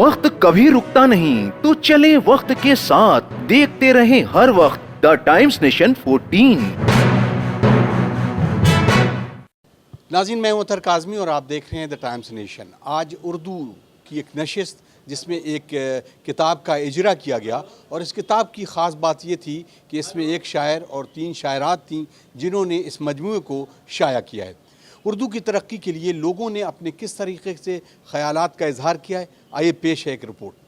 وقت کبھی رکتا نہیں تو چلے وقت کے ساتھ، دیکھتے رہیں ہر وقت دا ٹائمز نیشن 14۔ ناظرین، میں ہوں اطہر کاظمی اور آپ دیکھ رہے ہیں دا ٹائمز نیشن۔ آج اردو کی ایک نشست جس میں ایک کتاب کا اجرا کیا گیا، اور اس کتاب کی خاص بات یہ تھی کہ اس میں ایک شاعر اور 3 شاعرات تھیں جنہوں نے اس مجموعے کو شائع کیا ہے۔ اردو کی ترقی کے لیے لوگوں نے اپنے کس طریقے سے خیالات کا اظہار کیا ہے، آئیے پیش ہے ایک رپورٹ۔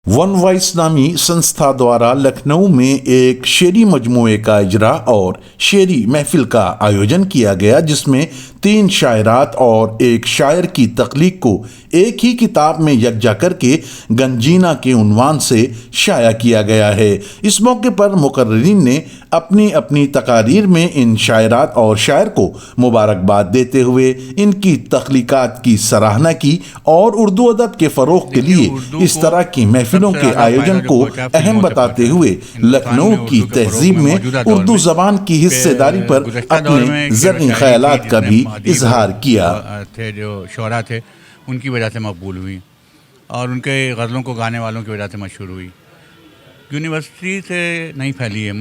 ون وائس نامی سنستھا دوارا لکھنؤ میں ایک شعری مجموعے کا اجرا اور شعری محفل کا آیوجن کیا گیا، جس میں 3 شاعرات اور ایک شاعر کی تخلیق کو ایک ہی کتاب میں یکجا کر کے گنجینا کے عنوان سے شائع کیا گیا ہے۔ اس موقع پر مقررین نے اپنی اپنی تقاریر میں ان شاعرات اور شاعر کو مبارکباد دیتے ہوئے ان کی تخلیقات کی سراہنا کی اور اردو ادب کے فروغ کے لیے اس طرح کی محفلوں کے آیوجن کو اہم بتاتے ہوئے لکھنؤ کی تہذیب میں اردو زبان کی حصہ داری پر اپنے زرعی خیالات کا بھی اظہار کیا۔ تھے جو شعراء تھے ان کی وجہ سے مقبول ہوئی اور ان کے غزلوں کو گانے والوں کی وجہ سے مشہور ہوئی۔ یونیورسٹی سے نہیں پھیلی ہے،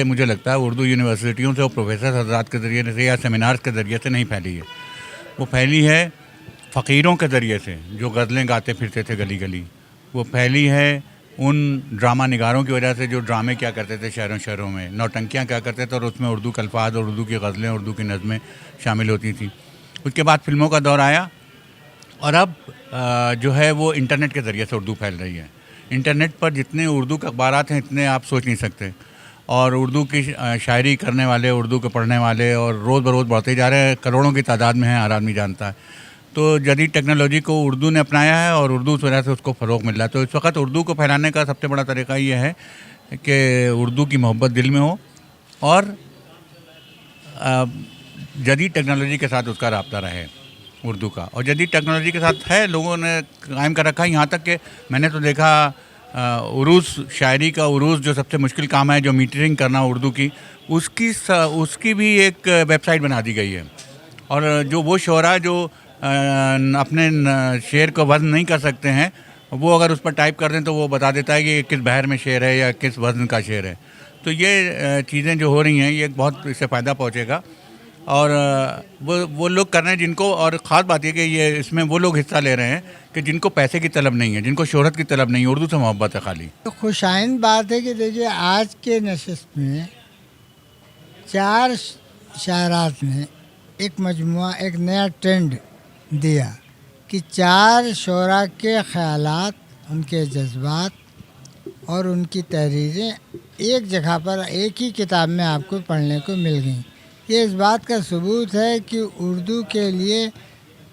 مجھے لگتا ہے اردو یونیورسٹیوں سے اور پروفیسر حضرات کے ذریعے سے یا سیمینارز کے ذریعے سے نہیں پھیلی ہے، وہ پھیلی ہے فقیروں کے ذریعے سے جو غزلیں گاتے پھرتے تھے گلی گلی، وہ پھیلی ہے ان ڈرامہ نگاروں کی وجہ سے جو ڈرامے کیا کرتے تھے شہروں میں، نوٹنکیاں کیا کرتے تھے اور اس میں اردو کے الفاظ اور اردو کی غزلیں، اردو کی نظمیں شامل ہوتی تھیں۔ اس کے بعد فلموں کا دور آیا اور اب جو ہے وہ انٹرنیٹ کے ذریعے سے اردو پھیل رہی ہے۔ انٹرنیٹ پر جتنے اردو کے اخبارات ہیں اتنے آپ سوچ نہیں سکتے، اور اردو کی شاعری کرنے والے، اردو کے پڑھنے والے اور روز بروز بڑھتے جا رہے ہیں، کروڑوں کی تعداد میں ہیں، ہر آدمی جانتا ہے۔ تو جدید ٹیکنالوجی کو اردو نے اپنایا ہے اور اردو اس وجہ سے اس کو فروغ مل رہا ہے۔ تو اس وقت اردو کو پھیلانے کا سب سے بڑا طریقہ یہ ہے کہ اردو کی محبت دل میں ہو اور جدید ٹیکنالوجی کے ساتھ اس کا رابطہ رہے اردو کا، اور جدید ٹیکنالوجی کے ساتھ ہے لوگوں نے قائم کر رکھا ہے، یہاں تک کہ میں نے تو دیکھا عروض، شاعری کا عروض جو سب سے مشکل کام ہے، جو میٹرنگ کرنا اردو کی، اس کی بھی ایک ویب سائٹ بنا دی گئی ہے، اور جو وہ شعراء جو اپنے شعر کو وزن نہیں کر سکتے ہیں، وہ اگر اس پر ٹائپ کر دیں تو وہ بتا دیتا ہے کہ کس بحر میں شعر ہے یا کس وزن کا شعر ہے۔ تو یہ چیزیں جو ہو رہی ہیں یہ بہت اس سے فائدہ پہنچے گا، اور وہ لوگ کر رہے ہیں جن کو، اور خاص بات یہ کہ یہ اس میں وہ لوگ حصہ لے رہے ہیں کہ جن کو پیسے کی طلب نہیں ہے، جن کو شہرت کی طلب نہیں ہے، اردو سے محبت ہے خالی۔ خوشائند بات ہے کہ دیکھیے آج کے نشست میں 4 شاعرات نے ایک مجموعہ، ایک نیا ٹرینڈ دیا کہ 4 شعراء کے خیالات، ان کے جذبات اور ان کی تحریریں ایک جگہ پر ایک ہی کتاب میں آپ کو پڑھنے کو مل گئیں۔ یہ اس بات کا ثبوت ہے کہ اردو کے لیے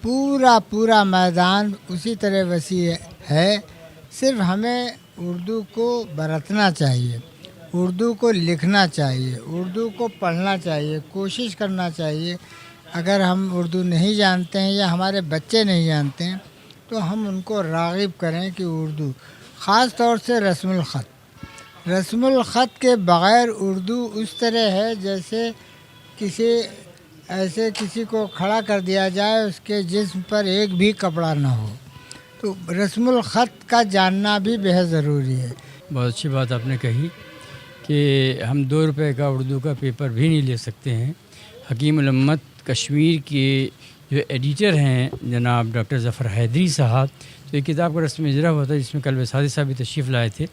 پورا میدان اسی طرح وسیع ہے، صرف ہمیں اردو کو برتنا چاہیے، اردو کو لکھنا چاہیے، اردو کو پڑھنا چاہیے، کوشش کرنا چاہیے۔ اگر ہم اردو نہیں جانتے ہیں یا ہمارے بچے نہیں جانتے ہیں تو ہم ان کو راغب کریں کہ اردو، خاص طور سے رسم الخط کے بغیر اردو اس طرح ہے جیسے کسی کو کھڑا کر دیا جائے، اس کے جسم پر ایک بھی کپڑا نہ ہو۔ تو رسم الخط کا جاننا بھی بہت ضروری ہے۔ بہت اچھی بات آپ نے کہی کہ ہم 2 روپے کا اردو کا پیپر بھی نہیں لے سکتے ہیں۔ حکیم الامت کشمیر کے جو ایڈیٹر ہیں جناب ڈاکٹر ظفر حیدری صاحب، تو یہ کتاب کا رسم اجرا ہوا تھا جس میں کلب سعدی صاحب بھی تشریف لائے تھے،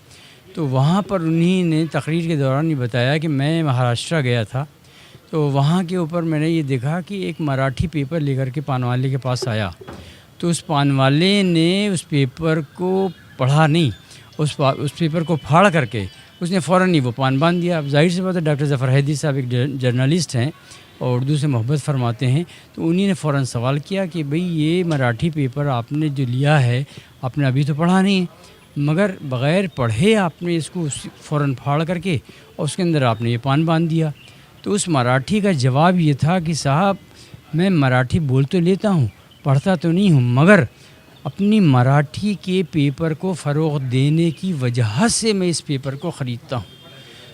تو وہاں پر انہی نے تقریر کے دوران یہ بتایا کہ میں مہاراشٹرا گیا تھا، تو وہاں کے اوپر میں نے یہ دیکھا کہ ایک مراٹھی پیپر لے کر کے پانوالے کے پاس آیا، تو اس پانوالے نے اس پیپر کو پڑھا نہیں، اس پیپر کو پھاڑ کر کے اس نے فوراً ہی وہ پان باندھ دیا۔ اب ظاہر سی بات ہے ڈاکٹر ظفر حیدری صاحب ایک جرنلسٹ ہیں اور اردو سے محبت فرماتے ہیں، تو انہی نے فوراً سوال کیا کہ بھئی یہ مراٹھی پیپر آپ نے جو لیا ہے آپ نے ابھی تو پڑھا نہیں ہے، مگر بغیر پڑھے آپ نے اس کو فوراً پھاڑ کر کے اور اس کے اندر آپ نے یہ پان باندھ دیا۔ تو اس مراٹھی کا جواب یہ تھا کہ صاحب میں مراٹھی بول تو لیتا ہوں، پڑھتا تو نہیں ہوں، مگر اپنی مراٹھی کے پیپر کو فروغ دینے کی وجہ سے میں اس پیپر کو خریدتا ہوں.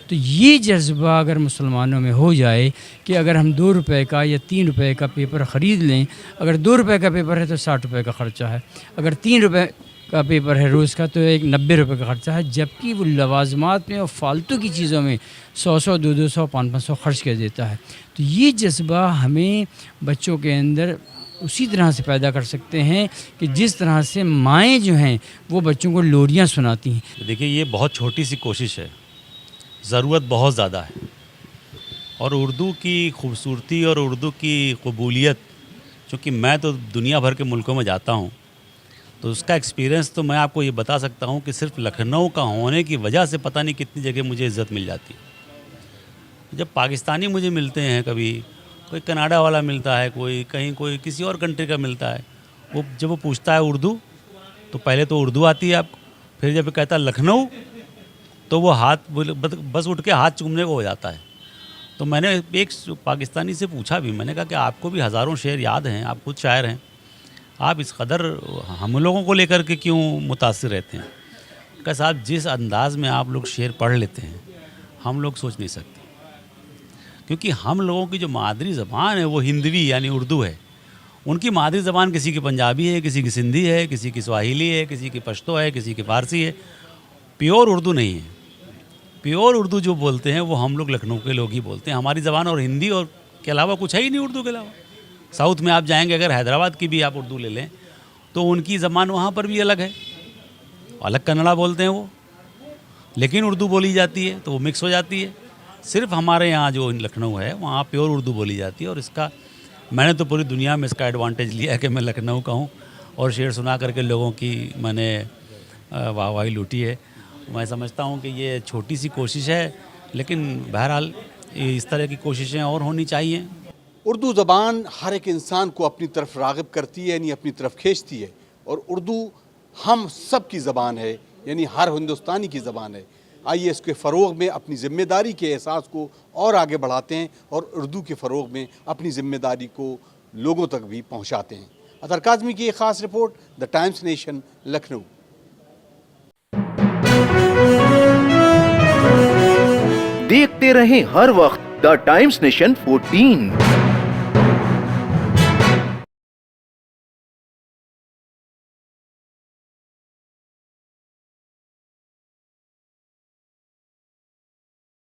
تو یہ جذبہ اگر مسلمانوں میں ہو جائے کہ اگر ہم 2 روپے کا یا 3 روپے کا پیپر خرید لیں, اگر 2 روپے کا پیپر ہے تو 60 روپے کا خرچہ ہے, اگر 3 روپے کا پیپر ہے روز کا تو ایک 90 روپے کا خرچہ ہے, جبکہ وہ لوازمات میں اور فالتو کی چیزوں میں 100 200 500 خرچ کر دیتا ہے. تو یہ جذبہ ہمیں بچوں کے اندر اسی طرح سے پیدا کر سکتے ہیں کہ جس طرح سے مائیں جو ہیں وہ بچوں کو لوریاں سناتی ہیں. دیکھیے یہ بہت چھوٹی سی کوشش ہے, ضرورت بہت زیادہ ہے, اور اردو کی خوبصورتی اور اردو کی قبولیت, چونکہ میں تو دنیا بھر کے ملکوں میں جاتا ہوں تو اس کا ایکسپیرینس تو میں آپ کو یہ بتا سکتا ہوں کہ صرف لکھنؤ کا ہونے کی وجہ سے پتہ نہیں کتنی جگہ مجھے عزت مل جاتی ہے. جب پاکستانی مجھے ملتے ہیں, کبھی کوئی کینیڈا والا ملتا ہے, کوئی کہیں کوئی کسی اور کنٹری کا ملتا ہے, وہ جب وہ پوچھتا ہے اردو تو پہلے تو اردو آتی ہے آپ کو, پھر جب کہتا ہے لکھنؤ تو وہ ہاتھ بس اٹھ کے ہاتھ چومنے کو ہو جاتا ہے. تو میں نے ایک پاکستانی سے پوچھا بھی, میں نے کہا کہ آپ کو بھی ہزاروں شعر یاد ہیں, آپ خود شاعر ہیں, آپ اس قدر ہم لوگوں کو لے کر کے کیوں متاثر رہتے ہیں؟ کہ صاحب جس انداز میں آپ لوگ شعر پڑھ لیتے ہیں ہم لوگ سوچ نہیں سکتے, کیونکہ ہم لوگوں کی جو مادری زبان ہے وہ ہندوی یعنی اردو ہے. ان کی مادری زبان کسی کی پنجابی ہے, کسی کی سندھی ہے, کسی کی سواحیلی ہے, کسی کی پشتو ہے, کسی کی فارسی ہے, پیور اردو نہیں ہے. پیور اردو جو بولتے ہیں وہ ہم لوگ لکھنؤ کے لوگ ہی بولتے ہیں. ہماری زبان اور ہندی اور کے علاوہ کچھ ہے ہی نہیں اردو کے علاوہ. ساؤتھ میں آپ جائیں گے, اگر حیدرآباد کی بھی آپ اردو لے لیں تو ان کی زبان وہاں پر بھی الگ ہے, الگ کنڑا بولتے ہیں وہ, لیکن اردو بولی جاتی ہے تو وہ مکس ہو جاتی ہے. صرف ہمارے یہاں جو لکھنؤ ہے وہاں پیور اردو بولی جاتی ہے, اور اس کا میں نے تو پوری دنیا میں اس کا ایڈوانٹیج لیا ہے کہ میں لکھنؤ کا ہوں اور شعر سنا کر کے لوگوں کی میں نے واہ واہی لوٹی ہے. میں سمجھتا ہوں کہ یہ چھوٹی سی کوشش ہے, لیکن بہرحال اس طرح کی کوششیں اور ہونی چاہیے. اردو زبان ہر ایک انسان کو اپنی طرف راغب کرتی ہے, یعنی اپنی طرف کھینچتی ہے, اور اردو ہم سب کی زبان ہے, یعنی ہر ہندوستانی کی زبان ہے. آئیے اس کے فروغ میں اپنی ذمہ داری کے احساس کو اور آگے بڑھاتے ہیں اور اردو کے فروغ میں اپنی ذمہ داری کو لوگوں تک بھی پہنچاتے ہیں. اطہر کاظمی کی ایک خاص report, the times nation, Lucknow. دیکھتے رہیں ہر وقت دا ٹائمز نیشن 14.